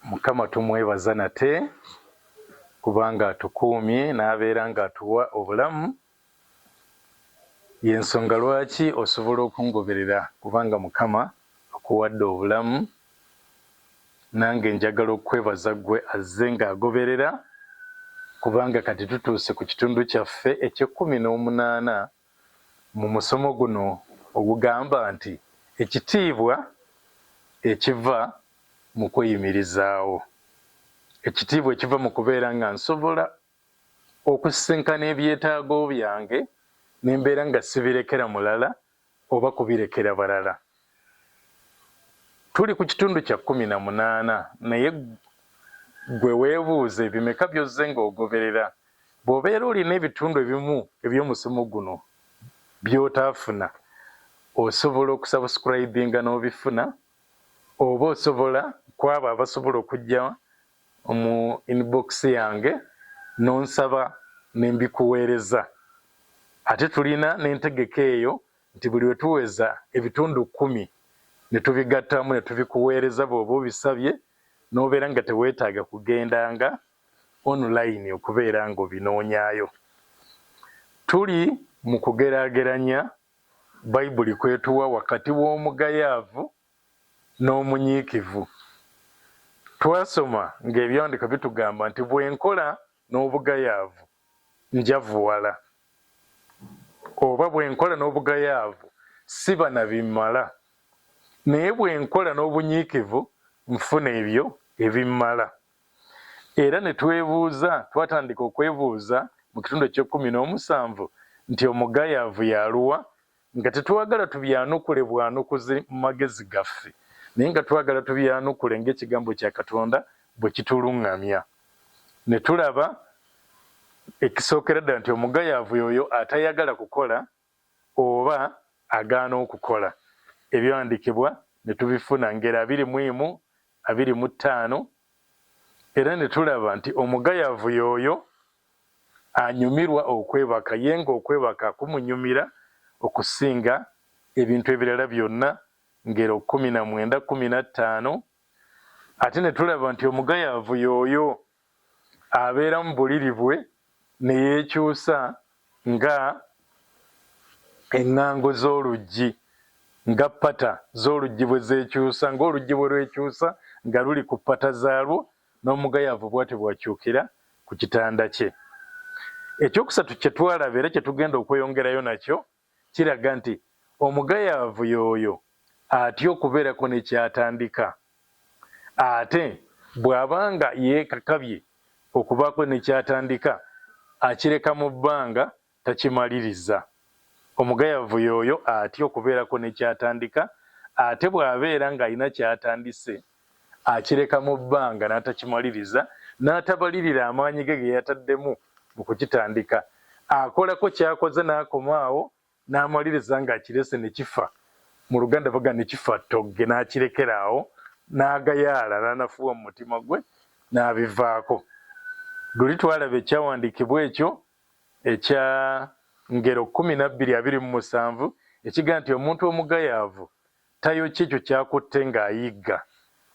Mukama tumwebaza nate kubanga atukuumye n'abeera nga atuwa obulamu. Yensonga lwaki osobola okungoberera kubanga Mukama akuwadde obulamu. Nange njagala okwebaza gwe azze ng'agoberera kubanga kati tutuuse ku kitundu kyaffe eky'18 mu musomo guno ogugamba nti ekitiibwa ekiva mu kweyimirizaawo. Ekitiibwa ekiva mu kubeera nga nsobola okusisinkana ebyetaago byange nembeera nga sibirekera mulala oba kubirekera balala. Tuli ku kitundu kya 18 naye gwe weebuuze bimeka byozze ng'ogoberera. Bw'obeera olina ebitundu ebimu eby'omusomo guno by'otaafuna, osobola okusubscribinga n'obifuna, oba osobola kwabo abasobola okujja mu inbox yange n'onsaba nembikuweereza. Ate tulina n'entegeka eyo nti buli we tuweza ebitundu 10 ne tubigattamu ne tubikuweereza bw'oba obisabye n'obeera nga teweetaaga kugendanga online okubeera ng'obinoonyaayo. Tuli mu kugeraageranya Bayibuli kwetuwa wakati w'omugayaavu n'omunyiikivu. Twasoma ng'ebyawandiiko bitugamba nti bwe nkola n'obugayaavu njavuwala, oba bwe nkola n'obugayaavu siba na bimmala, naye bwe nkola n'obunyiikivu nfuna ebyo ebimmala. Era ne twatandika okwebuuza mu kitundu eky'17 nti omugayaavu yaluwa, nga tetwagala tubyanukule bwanukuzi mu magezi gaffe, naye nga twagala tubyanukule ng'ekigambo kya Katonda bwe kituluŋŋamya. Ne tulaba ekisookera ddala nti omugayaavu y'oyo atayagala kukola oba agaana okukola. Ebyawandiikibwa ne tubifuna ngero 21, 25, era ne tulaba nti omugayaavu y'oyo anyumirwa okwebaka, ye ng'okwebaka kumunyumira okusinga ebintu ebirala byonna, ngero 19, 15. Ate ne tulaba nti omugayaavu y'oyo abeera mu buliri bwe ne yeekyusa nga eŋŋango z'oluggi, nga ppata z'oluggi bwe zeekyusa, ng'oluggi bwe lwekyusa nga luli ku ppata zaalwo, n'omugayaavu bw'atyo bw'akyukira ku kitanda kye. Ekyokusatu kye twalaba era kye tugenda okweyongerayo nakyo kiraga nti omugayaavu y'oyo atya okubeerako ne kyatandika, ate bw'abanga yeekakabye okubaako ne kyatandika akireka mu bbanga takimaliriza. Omugayaavu y'oyo atya okubeerako ne kyatandika, ate bw'abeera ng'alina kyatandise akireka mu bbanga n'atakimaliriza, n'atabalirira amaanyi ge ge yataddemu mu kukitandika. Akolako kyakoze n'akomaawo n'amaliriza ng'akirese ne kifa. Mu Luganda baga ne kifa ttogge, n'akirekeraawo n'agayaala n'anafuwa mu mutima gwe n'abivaako. Luli twalaba ekyawandiikibwa ekyo ekya ngero 12:27 ekigaa nti omuntu omugayaavu tayokya ekyo kyakutte ng'ayigga,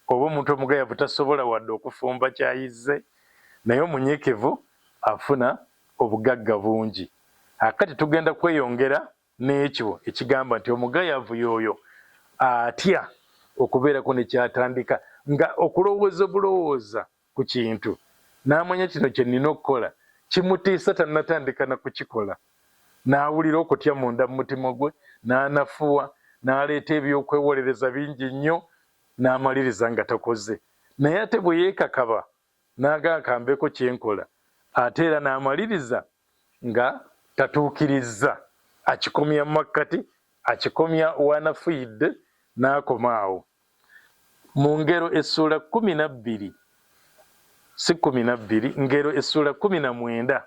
oba omuntu omugayaavu tasobola wadde okufumba kyayizze, naye omunyiikivu afuna obugagga bungi. Akati tugenda kweyongera n'ekyo ekigamba nti omugayaavu y'oyo atya okubeerako ne kyatandika, nga okulowooza obulowooza ku kintu n'amanya kino kye nnina okukola kimutiisa tannatandika na kukikola, n'awulira okutya munda mu mutima gwe, n'anafuwa, n'aleeta ebyokwewolereza bingi nnyo, n'amaliriza nga takoze. Naye ate bwe yeekakaba n'agakambeko kyenkola, ate era n'amaliriza nga tatuukirizza, akikomya makkati, akikomya wanafiidde n'akomaawo. Mu Ngero essuula 12, si 12, Ngero essuula 19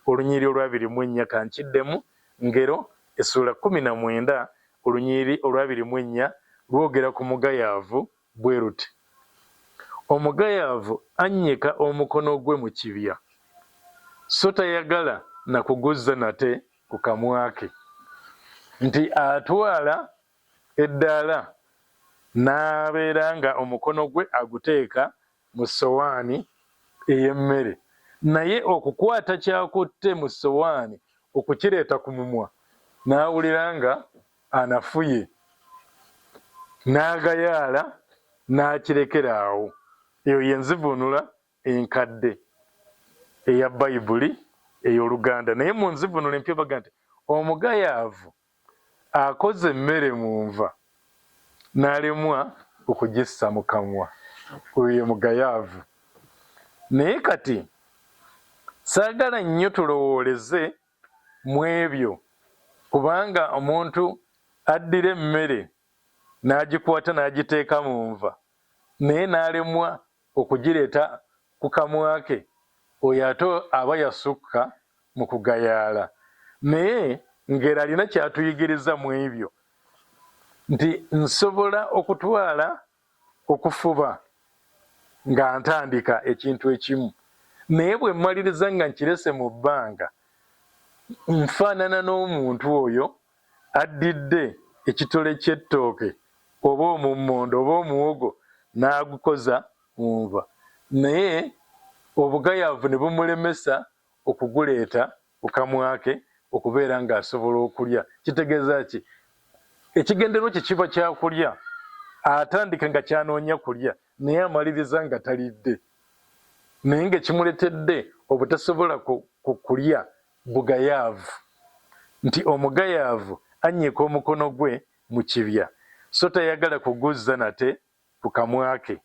olunyiri olwa 24, kankiddemu. Ngero essuula 19 olunyiri olwa 24 lwogera ku mugayaavu bwe ruti: omugayaavu annyika omukono gwe mu kibya, so tayagala na kuguzza nate ku kamwa ke. Nti atwala eddaala n'abeera nga omukono gwe aguteeka mu ssowaani ey'emmere, naye okukwata kyakutte mu ssowaani okukireeta ku mumwa n'awulira nga anafuye, n'agayaala n'akirekera awo. Eyo y'enzivunula enkadde eya Bayibuli ey'Oluganda. Naye mu nzivunula empya baga nti omugayaavu akoze emmere mu nva n'alemwa okugissa mu kamwa, oyo ye mugayaavu. Naye kati saagala nnyo tulowooleze mu ebyo, kubanga omuntu addira emmere n'agikwata n'agiteeka mu nva naye n'alemwa okugireeta ku kamwa ke, oyo ate aba yasukka mu kugayaala. Naye ng'era alina kyatuyigiriza mu ebyo nti nsobola okutwala okufuba nga ntandika ekintu ekimu, naye bwe mmaliriza nga nkirese mu bbanga nfaanana n'omuntu oyo addidde ekitole ky'ettooke oba omummonde oba omuwogo n'agukoza mu nva, naye obugayaavu ne bumulemesa okuguleeta ku kamwa ke okubeera ng'asobola okulya. Kitegeeza ki? Ekigendererwa kye kiba kyakulya, atandika nga kyanoonya kulya naye amaliriza nga talidde, naye ng'ekimuletedde obutasobola kulya bugayaavu, nti omugayaavu annyika omukono gwe mu kibya so tayagala kuguzza nate ku kamwa ke.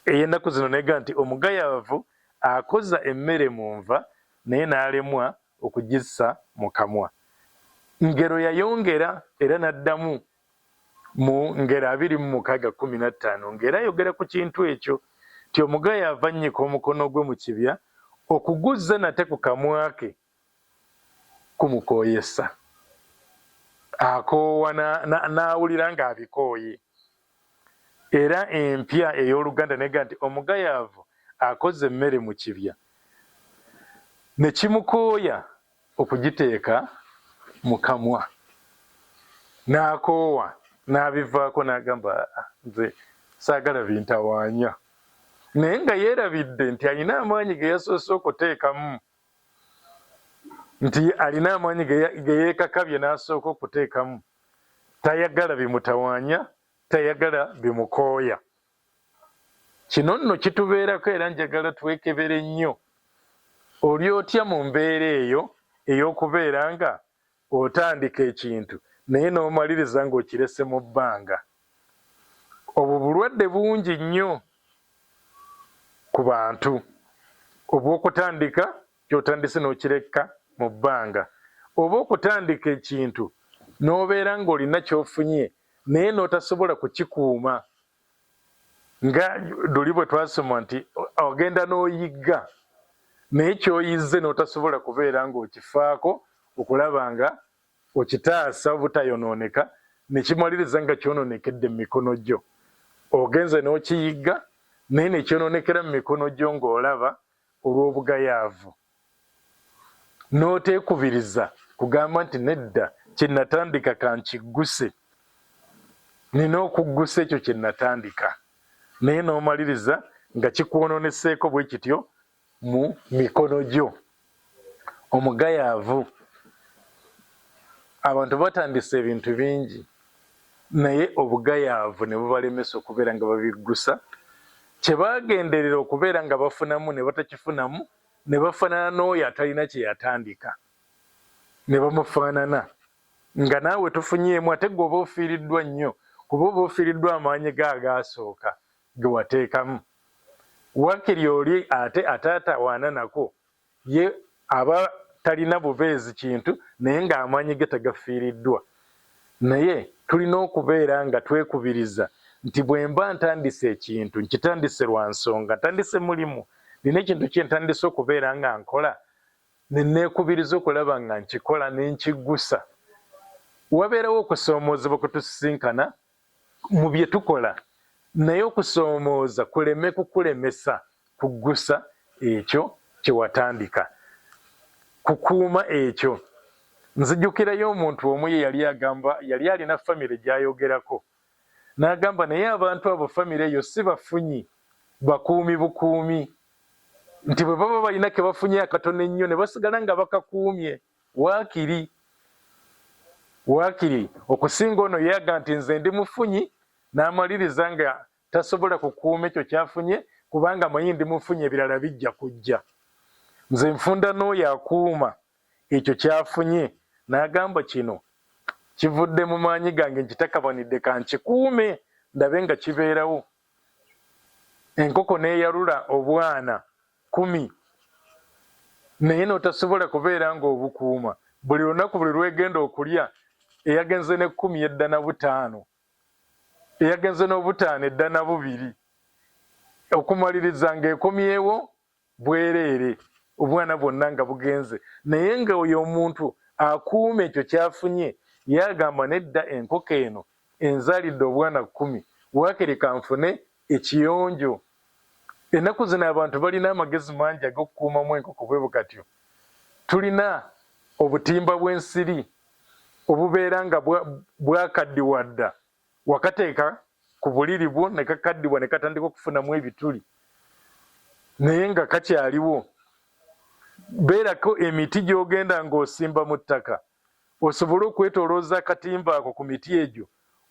Ey'ennaku zino neega nti omugayaavu akoza emmere mu nva naye n'alemwa okugissa mu kamwa. Ngero yayongera era n'addamu mu ngero 26:15 ng'era ayogera ku kintu ekyo nti omugayaavu annyika omukono gwe mu kibya okuguzza nate ku kamwa ke kumukooyesa, akoowa n'awulira ng'abikooye. Era empya ey'Oluganda neega nti omugayaavu akoze emmere mu kibya ne kimukooya okugiteeka mu kamwa, n'akoowa n'abivaako n'agamba nze saagala bintawaanya, naye nga yeerabidde nti alina amaanyi ge yasoose okuteekamu, nti alina amaanyi ge yeekakabye n'asooka okuteekamu, tayagala bimutawaanya, tayagala bimukooya. Kino nno kitubeerako era njagala twekebere nnyo. Oli otya mu mbeera eyo ey'okubeera nga otandika ekintu naye n'omaliriza ng'okirese mu bbanga? Obwo bulwadde bungi nnyo ku bantu obw'okutandika ky'otandise n'okireka mu bbanga, oba okutandika ekintu n'obeera ng'olina ky'ofunye naye n'otasobola kukikuuma, nga luli bwe twasoma nti ogenda n'oyigga naye ky'oyizze n'otasobola kubeera ng'okifaako okulaba nga okitaasa obutayonooneka, ne kimaliriza nga kyonoonekedde mu mikono gyo. Ogenze n'okiyigga naye ne kyonoonekera mu mikono gyo ng'olaba olw'obugayaavu, n'oteekubiriza kugamba nti nedda kye natandika kankigguse, nina okuggusa ekyo kye natandika, naye n'omaliriza nga kikwonooneseeko bwe kityo mu mikono gyo. Omugayaavu, abantu batandise ebintu bingi naye obugayaavu ne bubalemesa okubeera nga babiggusa, kye baagenderera okubeera nga bafunamu ne batakifunamu, ne bafaanana n'oyo atalina kye yatandika, ne bamufaanana. Nga naawe tufunyeemu ate gwe oba ofiiriddwa nnyo, kuba oba ofiiriddwa amaanyi ge agaasooka ge wateekamu. Waakiri oli ate ataatawaana nako, ye aba talina bubeezi kintu naye ng'amaanyi ge tagafiiriddwa. Naye tulina okubeera nga twekubiriza nti bwe mba ntandise ekintu nkitandise lwa nsonga, ntandise mulimu, nina ekintu kye ntandise okubeera nga nkola, ne neekubiriza okulaba nga nkikola ne nkiggusa. Wabeerawo okusoomoozebwa kutusisinkana mu bye tukola, naye okusoomooza kuleme kukulemesa kuggusa ekyo kye watandika, kukuuma ekyo. Nzijukirayo omuntu omu ye yali alina famire gy'ayogerako, n'agamba naye abantu abo famire eyo si bafunyi, bakuumi bukuumi nti bwe baba balina ke bafunye akatono ennyo ne basigala nga bakakuumye. Waakiri okusinga ono yeyaga nti nze ndi mufunyi n'amaliriza nga tasobola kukuuma ekyo kyafunye kubanga manyi ndi mufunyi ebirala bijja kujja. Nze nfunda n'oyo akuuma ekyo kyafunye n'agamba kino kivudde mu maanyi gange nkitakabanidde kankikuume ndabe nga kibeerawo. Enkoko neeyalula obwana 10 naye n'otasobola kubeera ng'obukuuma. Buli lunaku buli lwegenda okulya eyagenze ne 10 edda na 5, eyagenze n'obutaano edda na 2, okumaliriza ng'ekomyewo bwereere obwana bwonna nga bugenze. Naye nga oyo omuntu akuuma ekyo kyafunye yagamba nedda enkoko eno enzaalidde obwana 10 waakiri kanfune ekiyonjo. Ennaku zino abantu balina amagezi mangi ag'okukuumamu enkoko bwe bukatyo. Tulina obutimba bw'ensiri obubeera nga bwakaddiwadda wakateeka ku buliri bwo ne kakaddibwa ne katandika okufunamu ebituli naye nga kakyaliwo. Beerako emiti gy'ogenda ng'osimba mu ttaka osobole okwetoolooza akatimba ako ku miti egyo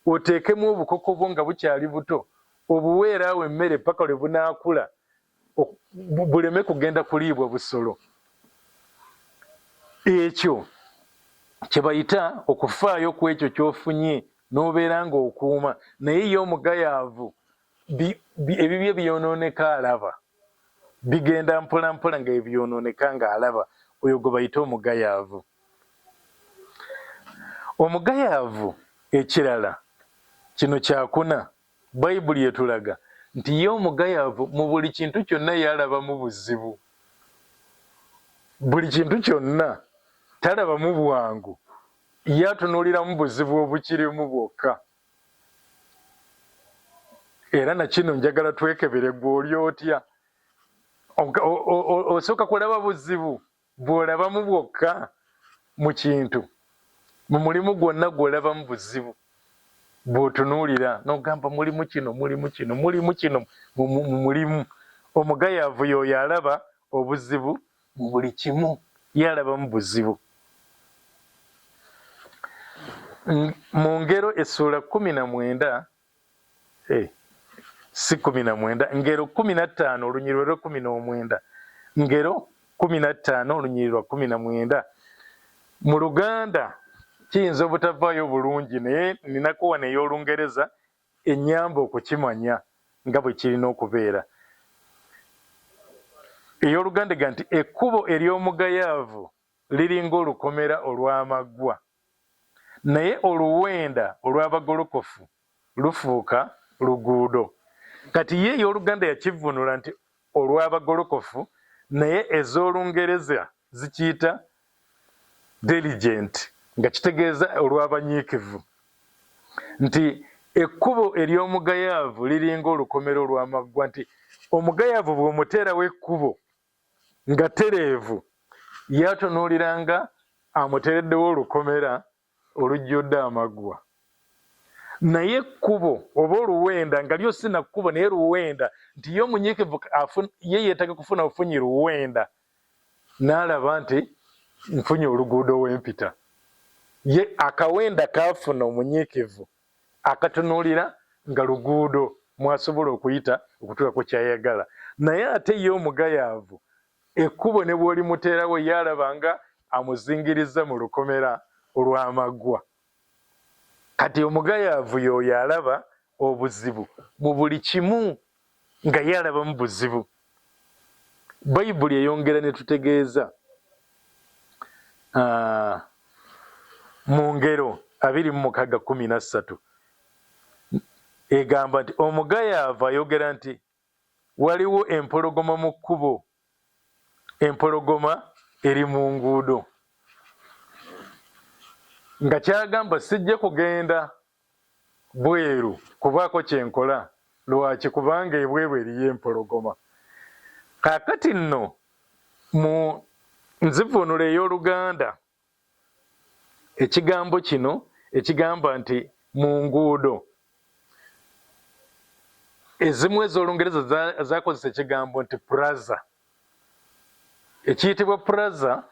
oteekemu obukoko bwo nga bukyali buto obuweera awo emmere paka lwe bunaakula buleme kugenda kuliibwa busolo. Ekyo kye bayita okufaayo ku ekyo ky'ofunye n'obeera ng'okuuma. Naye ye omugayaavu ebibye byonooneka alaba, bigenda mpola mpola nga ebyonooneka ng'alaba. Oyo gwe bayita omugayaavu. Omugayaavu ekirala kino kyakuna Bayibuli etulaga nti ye omugayaavu mu buli kintu kyonna yalabamu buzibu. Buli kintu kyonna talabamu bwangu, ye atunuuliramu buzibu obukirimu bwokka. Era na kino njagala twekebere gwe oli otya. Osooka kulaba buzibu bw'olabamu bwokka mu kintu. Mu mulimu gwonna gw'olabamu buzibu bw'otunuulira n'ogamba mulimu kino mu mulimu. Omugayaavu y'oyo alaba obuzibu mu buli kimu, yalabamu buzibu. Mu Ngero essuula 19 si 19, Ngero 15 olunyiriri lwa 19. Ngero 15 olunyiriri lwa 19. Mu Luganda kiyinza obutavaayo bulungi naye ninako wano ey'Olungereza ennyamba okukimanya nga bwe kirina okubeera. Ey'Oluganda ega nti ekkubo ery'omugayaavu liringa olukomera olw'amaggwa, naye oluwenda olw'abagolokofu lufuuka luguudo. Kati ye ey'Oluganda yakivunula nti olw'abagolokofu, naye ez'Olungereza zikiyita diligent nga kitegeeza olw'abanyiikivu. Nti ekkubo ery'omugayaavu liringa olukomera olw'amaggwa, nti omugayaavu bw'omuteerawo ekkubo nga tereevu yatunuuliranga amuteereddewo olukomera olujjudde amaggwa. Naye ekkubo oba oluwenda nga lyo si na kkubo naye luwenda, nti ye omunyiikivu ye yeetaaga kufuna bufunyi luwenda, n'alaba nti nfunye oluguudo w'empita. Ye akawenda kaafuna omunyiikivu akatunuulira nga luguudo mwasobola okuyita okutuuka ku kyayagala. Naye ate ye omugayaavu ekkubo ne bw'olimuteerawo yalabanga amuzingiriza mu lukomera olw'amaggwa. Kati omugayaavu y'oyo alaba obuzibu mu buli kimu nga yalabamu buzibu. Bayibuli eyongera ne tutegeeza mu Ngero 26:13 egamba nti omugayaavu ayogera nti waliwo empologoma mu kkubo, empologoma eri mu nguudo. Nga kyagamba sijja kugenda bweru kubaako kyenkola. Lwaki? Kubanga ebweru eriyo empologoma. Kaakati nno mu nzivunula ey'Oluganda ekigambo kino ekigamba nti mu nguudo, ezimu ez'Olungereza zakozesa ekigambo nti plaza. Ekiyitibwa plaza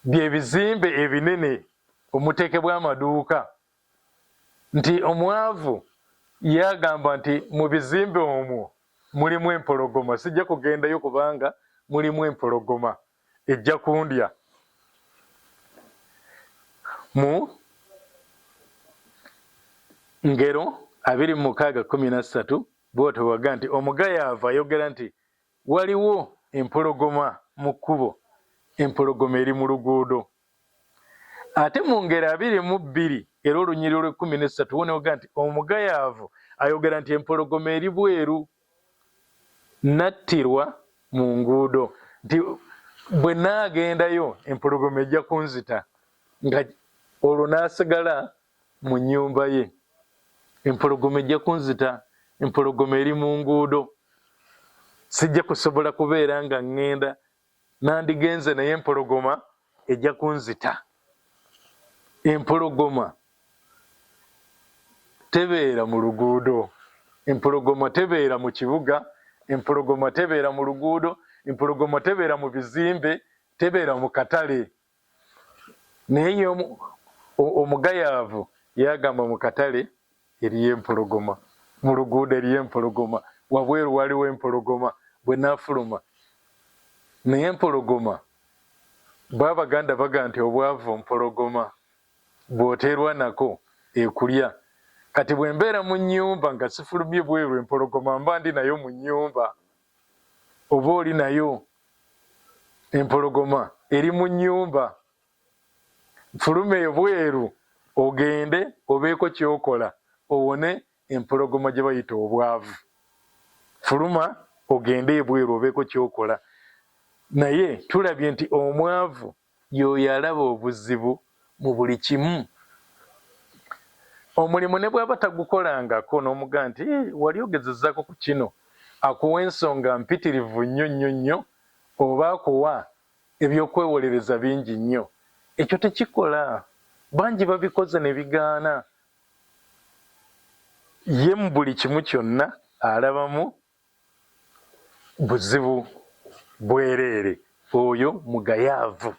bye bizimbe ebinene omuteekebwa amaduuka, nti omwavu yagamba nti mu bizimbe omwo mulimu empologoma, sijja kugendayo kubanga mulimu empologoma ejja kundya. Mu Ngero 26:13 bw'otyo waga nti omugayaavu ayogera nti waliwo empologoma mu kkubo, empologoma eri mu luguudo. Ate mu Ngero 22 era olunyiriri lw'13 wonewoga nti omugayaavu ayogera nti empologoma eri bweru, nattirwa mu nguudo, nti bwe naagendayo empologoma ejja kunzita, nga olwo n'asigala mu nnyumba ye. Empologoma ejja kunzita, empologoma eri mu nguudo, sijja kusobola kubeera nga ŋŋenda, nandigenze naye empologoma ejja kunzita. Empologoma tebeera mu luguudo, empologoma tebeera mu kibuga, empologoma tebeera mu luguudo, empologoma tebeera mu bizimbe, tebeera mu katale. Naye omugayaavu yagamba mu katale eriyo empologoma, mu luguudo eriyo empologoma, wabweru waliwo empologoma bwe naafuluma. Naye empologoma b'Abaganda baga nti obwavu mpologoma, bw'oteerwa nako ekulya. Kati bwe mbeera mu nnyumba nga sifulumye bweru, empologoma mba ndi nayo mu nnyumba. Oba oli nayo empologoma eri mu nnyumba, fulumeyo bweru ogende obeeko kyokola owone empologoma gye bayita obwavu. Fuluma ogende ebweru obeeko kyokola. Naye tulabye nti omwavu y'oyo alaba obuzibu mu buli kimu. Omulimu ne bw'aba tagukolangako n'omuga nti wali ogezezzaako ku kino, akuwa ensonga mpitirivu nnyo nnyo nnyo, oba akuwa ebyokwewolereza bingi nnyo, ekyo tekikola. Bangi babikoze ne bigaana. Ye mu buli kimu kyonna alabamu buzibu bwereere. Oyo mugayaavu.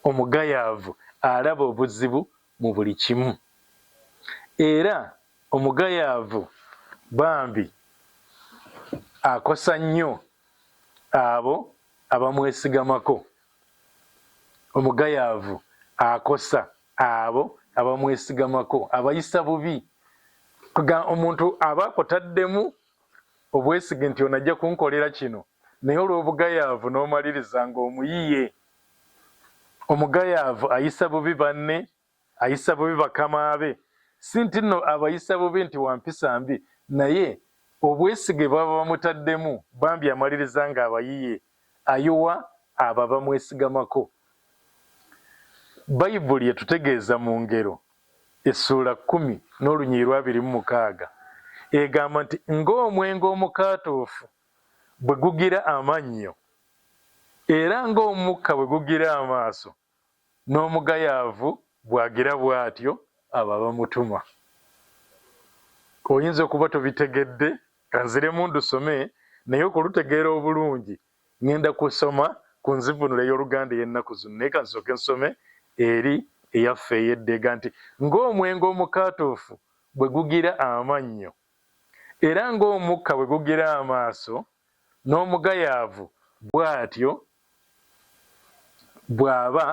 Omugayaavu alaba obuzibu mu buli kimu. Era omugayaavu bambi akosa nnyo abo abamwesigamako. Omugayaavu akosa abo abamwesigamako, abayisa bubi. Omuntu aba akotaddemu obwesige nti ono ajja kunkolera kino, naye olw'obugayaavu n'omaliriza ng'omuyiye. Omugayaavu ayisa bubi banne, ayisa bubi bakama be. Si nti nno abayisa bubi nti wampisa mbi, naye obwesige baba bamutaddemu bambi amaliriza ng'abayiye, ayowa abo abamwesigamako. Bayibuli etutegeeza mu Ngero essuula 10 n'olunyiriri 26 egamba nti ng'omwenge omukaatuufu bwe gugira amannyo, era ng'omukka bwe gugira amaaso, n'omugayaavu bw'agira bw'atyo abo abamutuma. Oyinza okuba tobitegedde, kanziremu ndusome, naye okulutegeera obulungi ngenda kusoma ku nzivunula ey'Oluganda ey'ennaku zino, naye kansooke nsome eri eyaffe ey'eddeega nti ng'omwenge omukaatuufu bwe gugira amannyo, era ng'omukka bwe gugira amaaso, n'omugayaavu bw'atyo bw'aba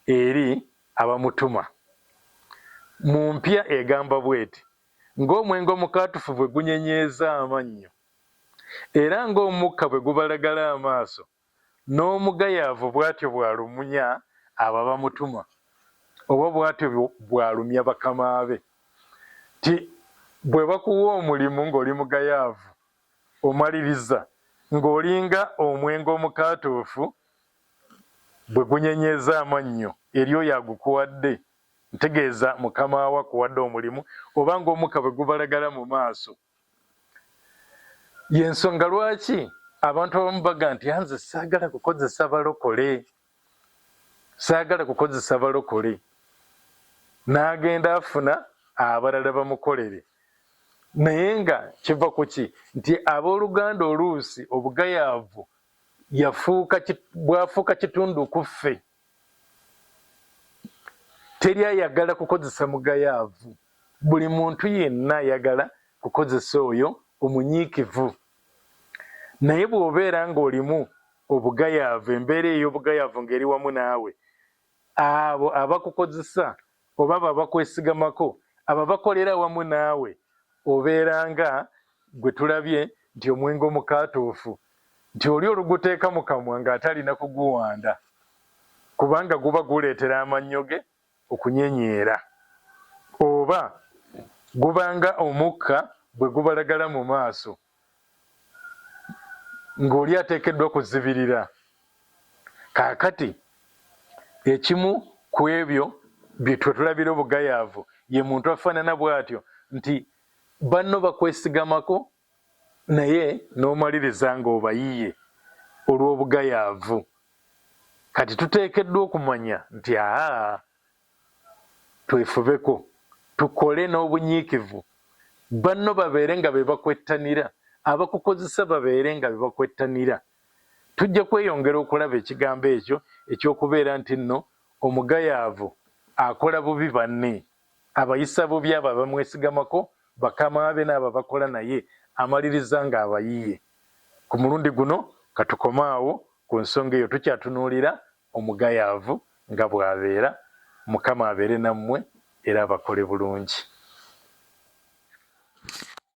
eri abamutuma. Mu mpya egamba bw'eti, ng'omwenge omukaatuufu bwe gunyenyeeza amannyo, era ng'omukka bwe gubalagala amaaso, n'omugayaavu bw'atyo bw'alumunya abo abamutuma, oba bw'atyo bw'alumya bakama be. Ti bwe bakuwa omulimu ng'oli mugayaavu omaliriza ng'olinga omwenge omukaatuufu bwe gunyenyeeza amannyo eri oyo agukuwadde, ntegeeza mukama we akuwadde omulimu, oba ng'omukka bwe gubalagala mu maaso. Y'ensonga lwaki abantu abamu baga nti nze saagala kukozesa balokole, saagala kukozesa balokole, n'agenda afuna abalala bamukolere. naye nga kiva ku ki nti abooluganda oluusi obugayaavu bwafuuka kitundu ku ffe. Teri ayagala kukozesa mugayaavu, buli muntu yenna ayagala kukozesa oyo omunyiikivu. Naye bw'obeera ng'olimu obugayaavu, embeera ey'obugayaavu ng'eri wamu naawe, abo abakukozesa oba abo abakwesigamako, abo abakolera wamu naawe, obeera nga gwe tulabye nti omwenge omukaatuufu, nti oli oluguteeka mu kamwa ng'atalina kuguwanda, kubanga guba guleetera amannyo ge okunyenyeera, oba gubanga omukka bwe gubalagala mu maaso ng'oli ateekeddwa kuzibirira. Kaakati ekimu ku ebyo bye tulabira obugayaavu ye muntu afaanana bw'atyo nti banno bakwesigamako naye n'omaliriza ng'obayiye olw'obugayaavu. Kati tuteekeddwa okumanya nti twefubeko, tukole n'obunyiikivu, banno babeere nga be bakwettanira, abakukozesa babeere nga be bakwettanira. Tujja kweyongera okulaba ekigambo ekyo eky'okubeera nti nno omugayaavu akola bubi banne, abayisa bubi abo abamwesigamako, bakama be n'abo bakola naye, amaliriza ng'abayiye. Ku mulundi guno katukomaawo ku nsonga eyo, tukyatunuulira omugayaavu nga bw'abeera. Mukama abeere nammwe era abakole bulungi.